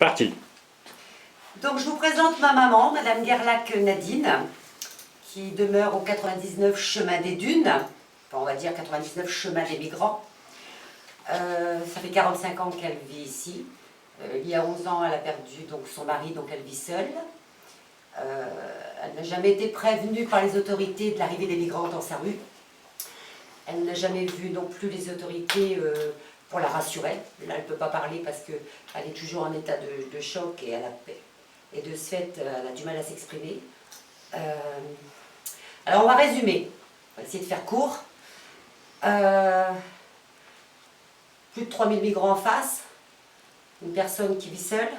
Parti. Donc je vous présente ma maman, Madame Gerlach Nadine, qui demeure au 99 chemin des Dunes, enfin, on va dire 99 chemin des Migrants. Ça fait 45 ans qu'elle vit ici. Il y a 11 ans, elle a perdu donc, son mari, donc elle vit seule. Elle n'a jamais été prévenue par les autorités de l'arrivée des migrants dans sa rue. Elle n'a jamais vu non plus les autorités pour la rassurer. Là, elle ne peut pas parler parce qu'elle est toujours en état de choc et, et de ce fait, elle a du mal à s'exprimer. Alors, on va résumer. On va essayer de faire court. Plus de 3000 migrants en face. Une personne qui vit seule.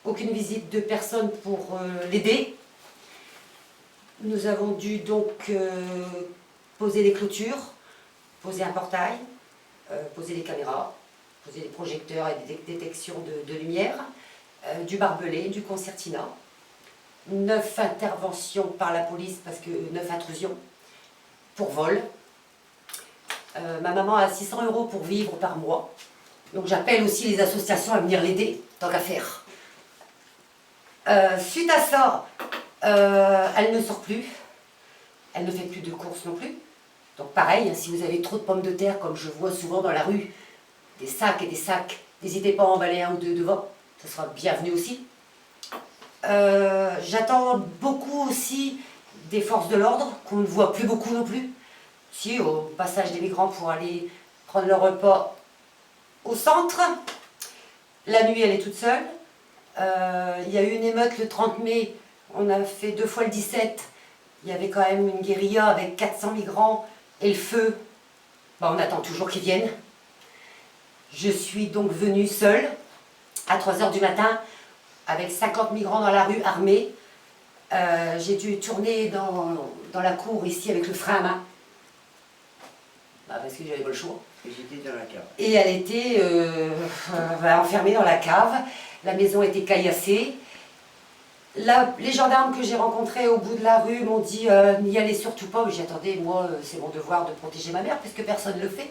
Aucune visite de personne pour l'aider. Nous avons dû donc poser des clôtures, poser un portail, poser des caméras, poser des projecteurs et des détections de lumière, du barbelé, du concertina, 9 interventions par la police, parce que 9 intrusions, pour vol. Ma maman a 600 € pour vivre par mois, donc j'appelle aussi les associations à venir l'aider, tant qu'à faire. Suite à ça, elle ne sort plus, elle ne fait plus de courses non plus. Donc pareil, si vous avez trop de pommes de terre, comme je vois souvent dans la rue, des sacs et des sacs, n'hésitez pas à emballer un ou deux devant, ça sera bienvenu aussi. J'attends beaucoup aussi des forces de l'ordre, qu'on ne voit plus beaucoup non plus. Si, au passage des migrants pour aller prendre leur repas au centre. La nuit, elle est toute seule. Il y a eu une émeute le 30 mai, on a fait 2 fois le 17. Il y avait quand même une guérilla avec 400 migrants et le feu. On attend toujours qu'ils viennent. Je suis donc venue seule à 3 h du matin avec 50 migrants dans la rue armés. J'ai dû tourner dans la cour ici avec le frein à main. Parce que j'avais pas le choix. Et j'étais dans la cave. Et elle était enfermée dans la cave. La maison était caillassée. Les gendarmes que j'ai rencontrés au bout de la rue m'ont dit n'y allez surtout pas. J'ai attendez, moi c'est mon devoir de protéger ma mère puisque personne ne le fait.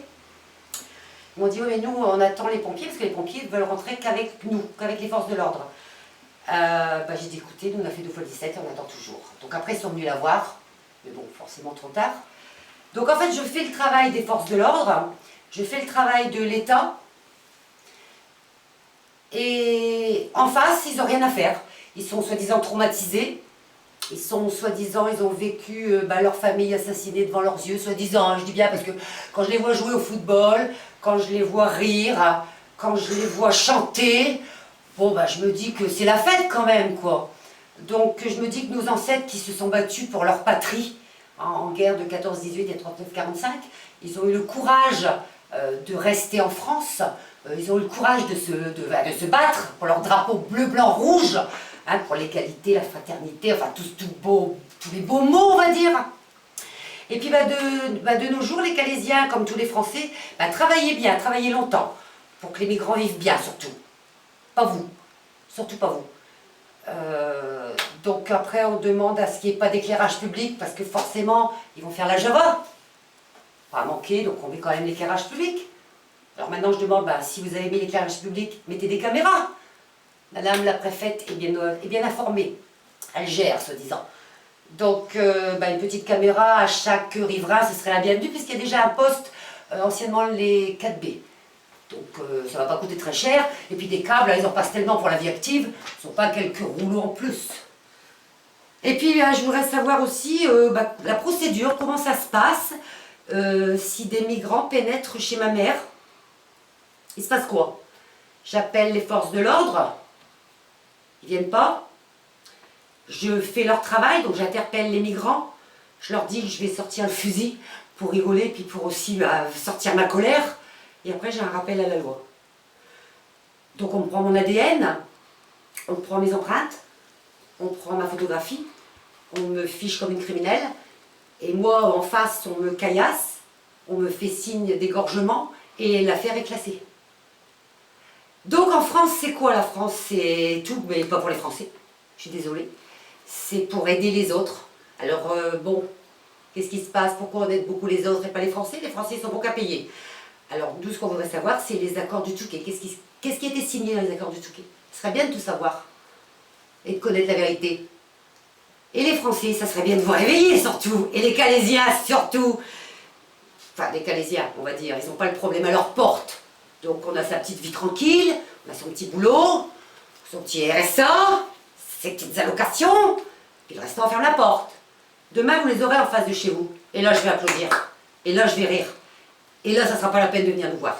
Ils m'ont dit oui mais nous on attend les pompiers parce que les pompiers veulent rentrer qu'avec nous, qu'avec les forces de l'ordre. J'ai dit écoutez, nous on a fait 2 fois le 17 et on attend toujours. Donc après ils sont venus la voir, mais bon forcément trop tard. Donc en fait je fais le travail des forces de l'ordre, je fais le travail de l'État. Et en face, ils n'ont rien à faire. Ils sont soi-disant traumatisés. Ils sont soi-disant, ils ont vécu leur famille assassinée devant leurs yeux, soi-disant, hein, je dis bien parce que quand je les vois jouer au football, quand je les vois rire, quand je les vois chanter, je me dis que c'est la fête quand même, quoi. Donc je me dis que nos ancêtres qui se sont battus pour leur patrie, en guerre de 14-18 et 39-45, ils ont eu le courage de rester en France. Ils ont eu le courage de se battre pour leur drapeau bleu, blanc, rouge, hein, pour l'égalité, la fraternité, enfin tous les beaux mots, on va dire. Et puis de nos jours, les Calaisiens, comme tous les Français, travaillez bien, travaillez longtemps, pour que les migrants vivent bien surtout. Pas vous, surtout pas vous. Donc après, on demande à ce qu'il n'y ait pas d'éclairage public, parce que forcément, ils vont faire la Java. Pas à manquer, donc on met quand même l'éclairage public. Alors maintenant je demande, si vous avez mis l'éclairage public, mettez des caméras. Madame la préfète est bien informée. Elle gère, soi-disant. Donc une petite caméra à chaque riverain, ce serait la bienvenue, puisqu'il y a déjà un poste, anciennement les 4B. Donc ça ne va pas coûter très cher. Et puis des câbles, ils en passent tellement pour la vie active, ce ne sont pas quelques rouleaux en plus. Et puis je voudrais savoir aussi la procédure, comment ça se passe, si des migrants pénètrent chez ma mère. Il se passe quoi? J'appelle les forces de l'ordre, ils viennent pas. Je fais leur travail, donc j'interpelle les migrants. Je leur dis que je vais sortir le fusil pour rigoler, puis pour aussi sortir ma colère. Et après j'ai un rappel à la loi. Donc on me prend mon ADN, on prend mes empreintes, on prend ma photographie, on me fiche comme une criminelle. Et moi en face on me caillasse, on me fait signe d'égorgement et l'affaire est classée. Donc en France, c'est quoi la France? C'est tout, mais pas pour les Français. Je suis désolée. C'est pour aider les autres. Alors qu'est-ce qui se passe? Pourquoi on aide beaucoup les autres et pas les Français? Les Français sont bons qu'à payer. Alors nous, ce qu'on voudrait savoir, c'est les accords du Touquet. Qu'est-ce qui a été signé dans les accords du Touquet? Ce serait bien de tout savoir et de connaître la vérité. Et les Français, ça serait bien de vous réveiller surtout, et les Calaisiens surtout. Enfin, les Calaisiens, on va dire, ils n'ont pas le problème à leur porte. Donc on a sa petite vie tranquille, on a son petit boulot, son petit RSA, ses petites allocations, puis le restant on ferme la porte. Demain vous les aurez en face de chez vous, et là je vais applaudir, et là je vais rire, et là ça sera pas la peine de venir nous voir.